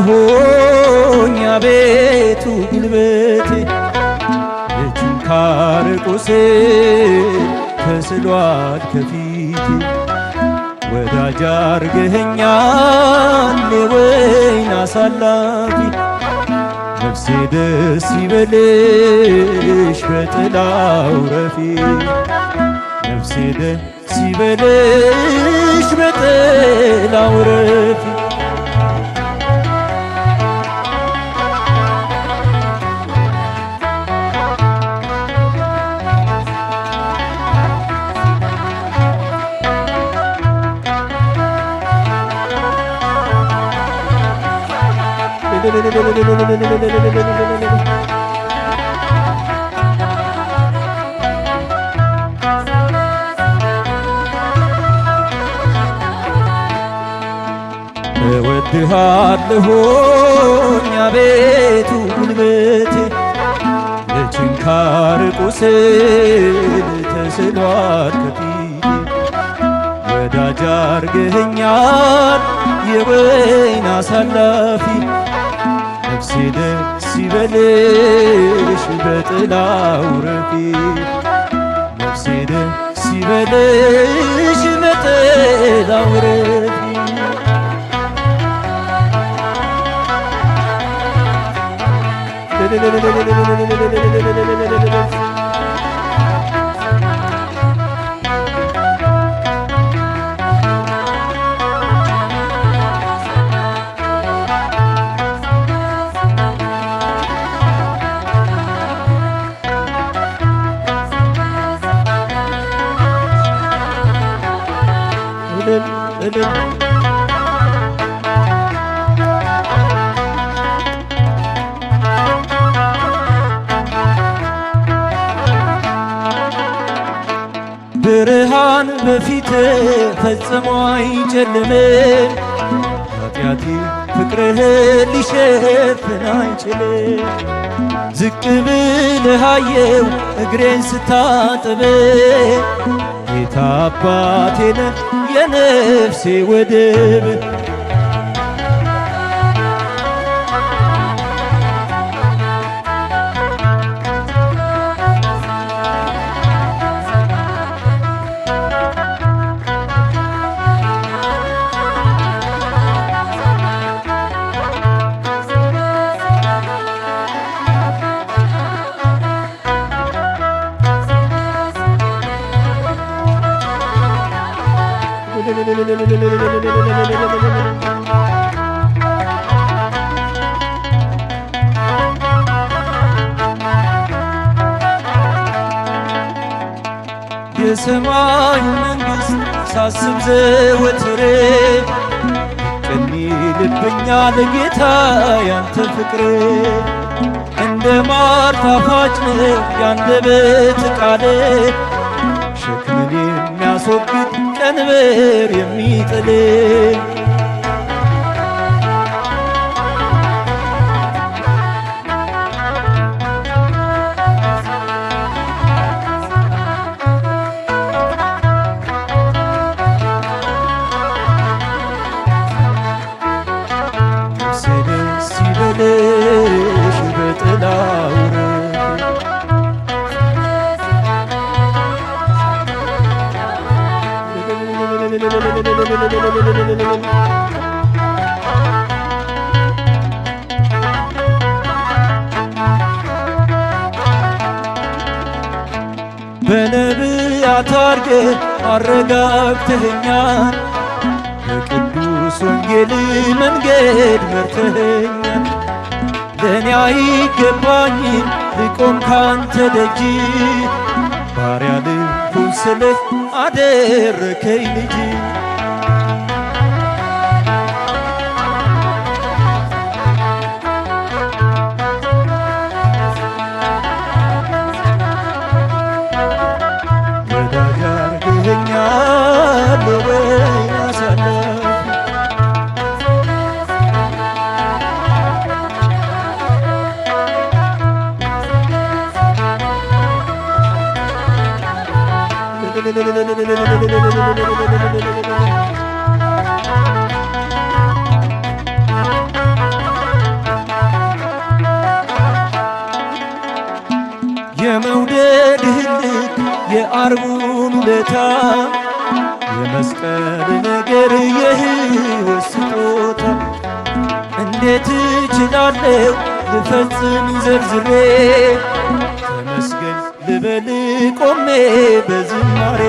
እወድሃለሁኝ አቤቱ ጉልበቴ የችንካር ቁስል ተስሏል ከፊቴ ወዳጅ አርገኸኛል የወይን አሳላፊ ነፍሴ ደስ ይበልሽ በጥላው ረፊ ነፍሴ ደስ ይበልሽ በጥላው ረፊ እወድሃለሁኝ አቤቱ ጉልበቴ የችንካር ቁስል ተስሏል ከፊቴ ወዳጅ አርገኸኛል የወይን አሳላፊ ነፍሴ ደስ ይበልሽ በጥላው ረፊ ነፍሴ ደስ ይበልሽ በጥላው ረፊ ብርሃን በፊት ፈጽሞ አይጨልምም ኃጢአቴ ፍቅርህን ሊሸፍን አይችልም ዝቅ ብለህ አየው እግሬን ስታጥብ ጌታ አባቴ ነህ የነፍሴ ወደብ የሰማዩ መንግሥት ሳስብ ዘወትር ቅን ይልብኛል ጌታ ያንተ ፍቅር እንደ ማር ጣፋጭ ነው ያንደበት ቃል ሸክምን የሚያስወግድ ቀንበር የሚጥል ሲበልሽ በጥላው በነቢያት አድርገህ አረጋግተኸኛል በቅዱስ ወንጌል መንገድ መርተኸኛል ለእኔ አይገባኝም ልቆም ካንተ ደጅ ባሪያ ልሁን ስልህ አደረከኝ ልጅ ወዳጅ አርገኸኛል የወይን አሳላፊ የመውደድህን ልክ የአርቡን ውለታ የመስቀል ነገር የሕይወት ስጦታ እንዴት እችላለሁ ልፈጽም ዘርዝሬ ተመስገን ልበል ቆሜ በዝማሬ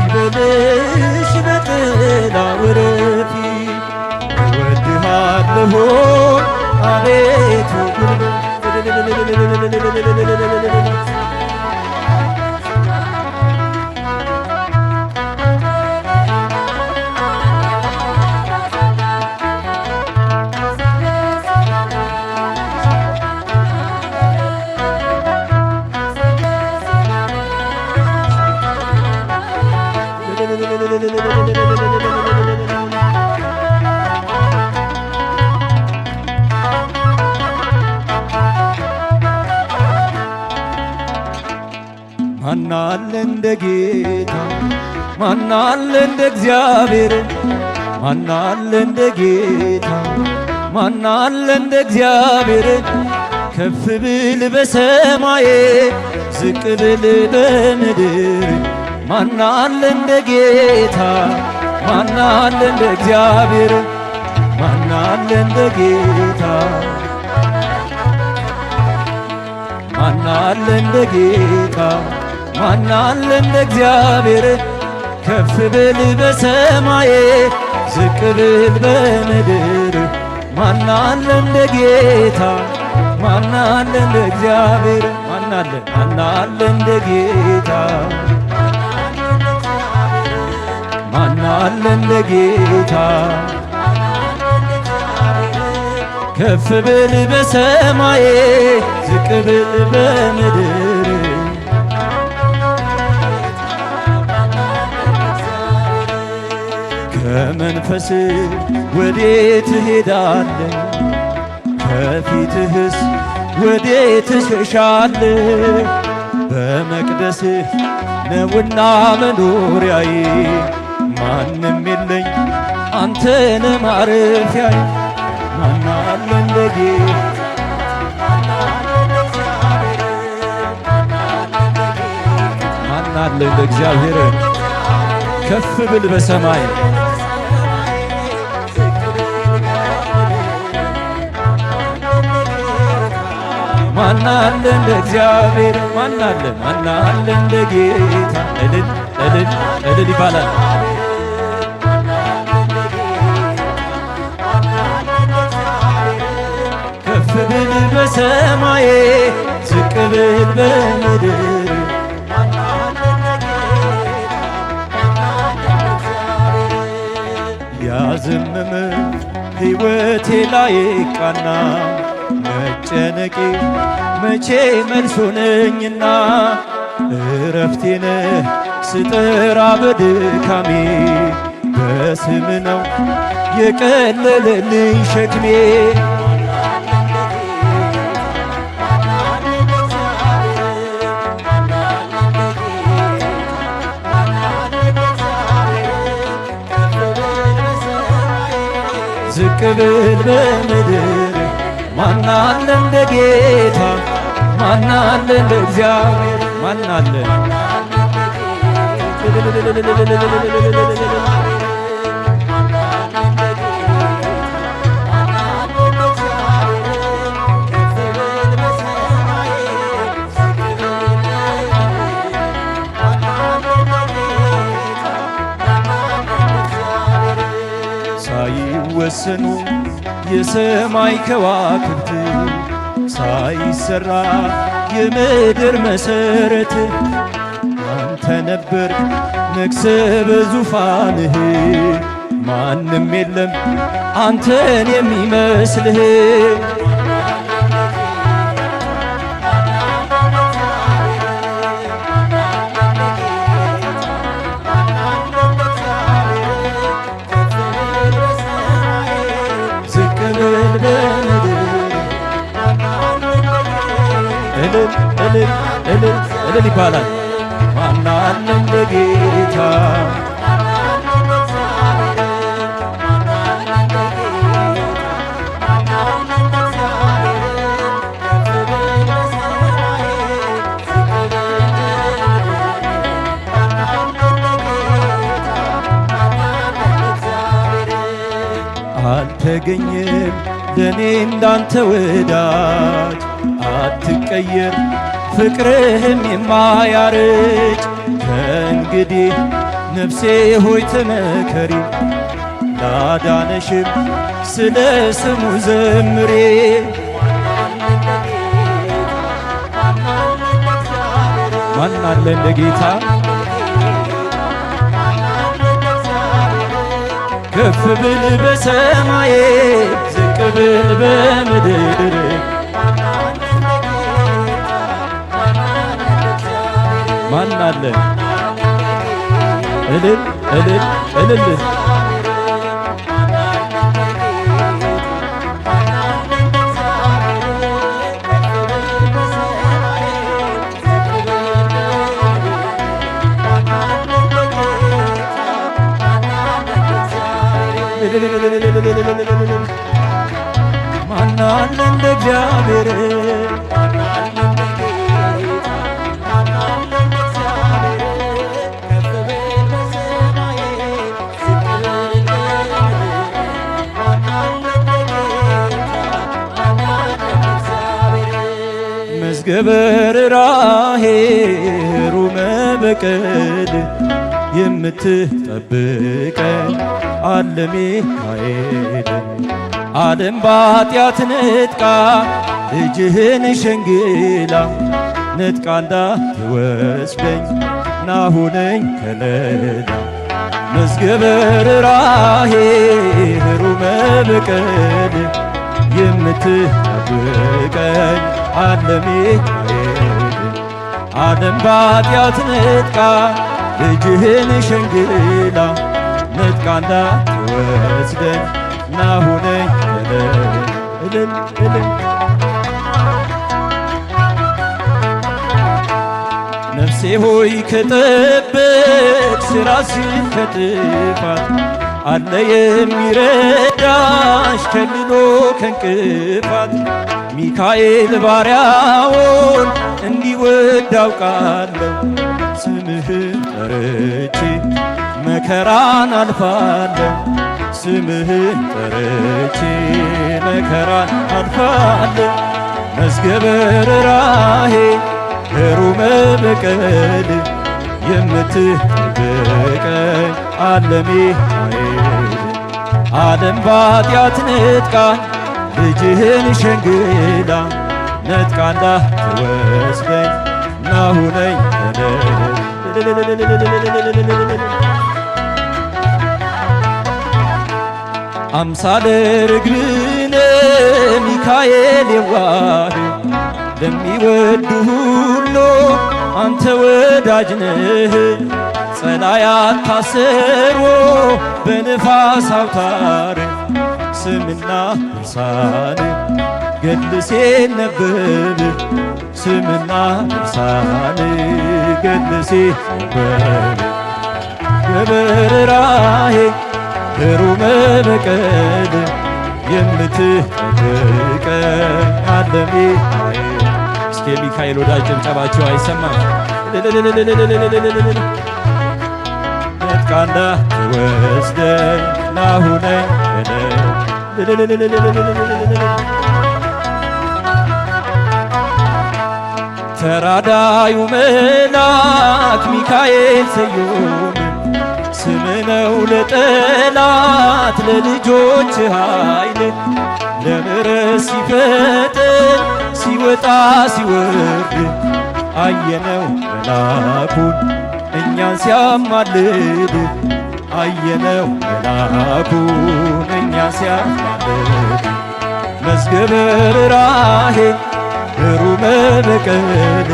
ሲበልሽ በጥላው ረፊ እወድሃለሁ አቤቱ ማናለ እንደ ጌታ ማናለ እንደ እግዚአብሔር ማናለ እንደ ጌታ ማናለ እንደ እግዚአብሔር ከፍ ብል በሰማይ ዝቅ ብል በምድር ማናለ እንደ ጌታ ማናለ እንደ እግዚአብሔር ማናለ እንደ ጌታ ማናለ እንደ ጌታ ማናለ እንደ እግዚአብሔር ከፍ ብል በሰማይ ዝቅ ብል በምድር ማናለ እንደ ጌታ ማናለ እንደ እግዚአብሔር ማናለ እንደ ጌታ ማናለ እንደ ጌታ ከፍ ብል በሰማይ ዝቅ ብል በምድር ከመንፈስ ወዴት ትሄዳለህ? ከፊትህስ ወዴት ትሸሻለህ? በመቅደስህ ነውና መኖሪያዬ ማንም የለኝ አንተነ ማረፊያዬ ማናለ እንደ ጌታ ማናለ እንደ እግዚአብሔር ከፍ ብል በሰማይ ማናለ እንደ እግዚአብሔር ማናለ እንደ ጌታ እልል እልል እልል ይባላል። ከፍ ብል በሰማይ ዝቅ ብል በምድር ያዘመመ ሕይወቴ ላይ ቃና መጨነቄ መቼ መልስ ሆነኝና እረፍቴ ነህ ስጠራ በድካሜ በስም ነው የቀለለልኝ ሸክሜ ዝቅ ብል በምድር ማናለ እንደ ጌታ ማናለ እንደ እግዚአብሔር ማናለ ሳይወሰኑ የሰማይ ከዋክብት ሳይሰራ የምድር መሰረት አንተ ነበር ነግሰ በዙፋንህ ማንም የለም አንተን የሚመስልህ እልል ይባላል። ማን አለ እንደ ጌታ አልተገኘም ለኔ እንዳንተ ወዳጅ አትቀየር ፍቅርህም የማያረጅ ከእንግዲህ ነፍሴ ሆይ ተመከሪ ላዳነሽም ስለ ስሙ ዘምሬ ማን አለ እንደ ጌታ ከፍ ብል በሰማይ ዝቅ ብል በምድር ማን አለ እልል እልል እልል ማን አለ እንደ እግዚአብሔር መዝገበ ርኅራኄ ሩመ በቀል የምትጠብቀን አለ ሚካኤል ዓለም በኃጢአት ነጥቃ ልጅህን ሸንግላ ነጥቃ እንዳትወስደኝ ናሁነኝ ከለላ መዝገበ ርኅራኄ ሩመ በቀል የምትጠብቀኝ አለ ሚካኤል ዓለም በኃጢአት ነጥቃ ልጅህን ሸንግላ ነጥቃ እንዳትወስደኝ ናሁነኝ እልል እልል ነፍሴ ሆይ ከጠበቅሽ ራስሽን ከጥፋት አለ የሚረዳሽ ከልሎ ከእንቅፋት ሚካኤል ባሪያውን እንዲወድ አውቃለሁ ስምህን ጠርቼ መከራን አልፋለሁ ስምህን ጠርቼ መከራን አልፋለሁ መዝገበ ርኅራኄ ሩመ በቀል የምትጠብቀኝ አለ ሚካኤል ዓለም በኃጢአት ነጥቃ ልጅህን ሸንግላ ነጥቃ እንዳትወስደኝ ናሁነኝ አምሳለ ርግብነ ሚካኤል የዋህ ለሚወዱ ሁሉ አንተ ወዳጅ ነህ ጸላያት ታሰሮ በንፋስ አውታር ስምና ድርሳን ገድል ሲነበብ ስምና ድርሳን ገድል ሲነበብ በርኅራኄ ሩመ በቀል የምትጠብቀኝ አለ ሚካኤል እስኪ የሚካኤል ወዳጅ ጭብጨባቸው አይሰማም ነጥቃ እንዳትወስደኝ ናሁነኝ ተራዳዩ መልአክ ሚካኤል ስዩም ስም ነው ለጠላት ለልጆች ኃይል ለምሕረት ሲፈጥን ሲወጣ ሲወርድ አየነው መልአኩን እኛን ሲያማልድ አየነው መልአኩን እኛን ሲያማልድ መዝገበ ርኅራኄ ሩመ በቀል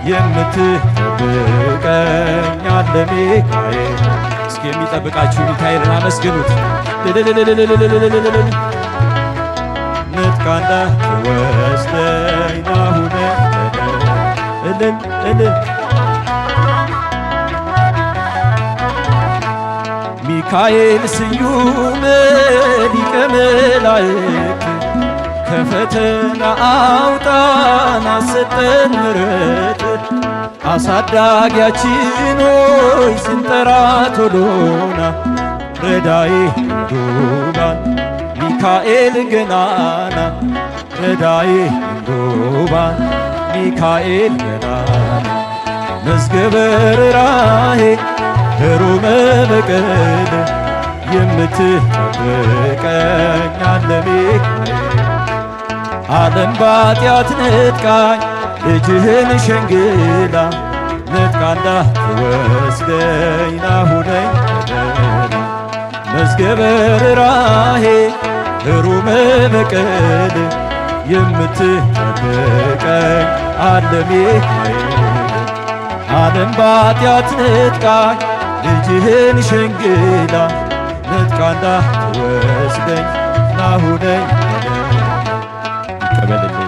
የምትጠብቀኝ አለ ሚካኤል እስኪ የሚጠብቃችሁ ሚካኤልን አመስግኑት ነጥቃ እንዳትወስደኝ ናሁነኝ እልል እልል ሚካኤል ስዩም ሊቀ መላእክት ከፈተና አውጣን አሰጠን ምሕረት አሳዳጊያችን ሆይ ስንጠራ ቶሎና ረዳዬ እንዱባን ሚካኤል ገናና ረዳዬ እንዱባን ሚካኤል ገናና መዝገበ ርኅራኄ ሩመ በቀል የምትጠብቀኝ አለ ሚካኤል ዓለም በኃጢአት ነጥቃኝ ልጅህን ሸንግላ ነጥቃ እንዳትወስደኝ ናሁነኝ በደህና መዝገበ ርኅራኄ ሩመ በቀል የምትጠብቀኝ አለ ሚካኤል ዓለም በኃጢአት ነጥቃኝ ልጅህን ሸንግላ ነጥቃ እንዳትወስደኝ ናሁነኝ በደህና ይቀበልልኝ።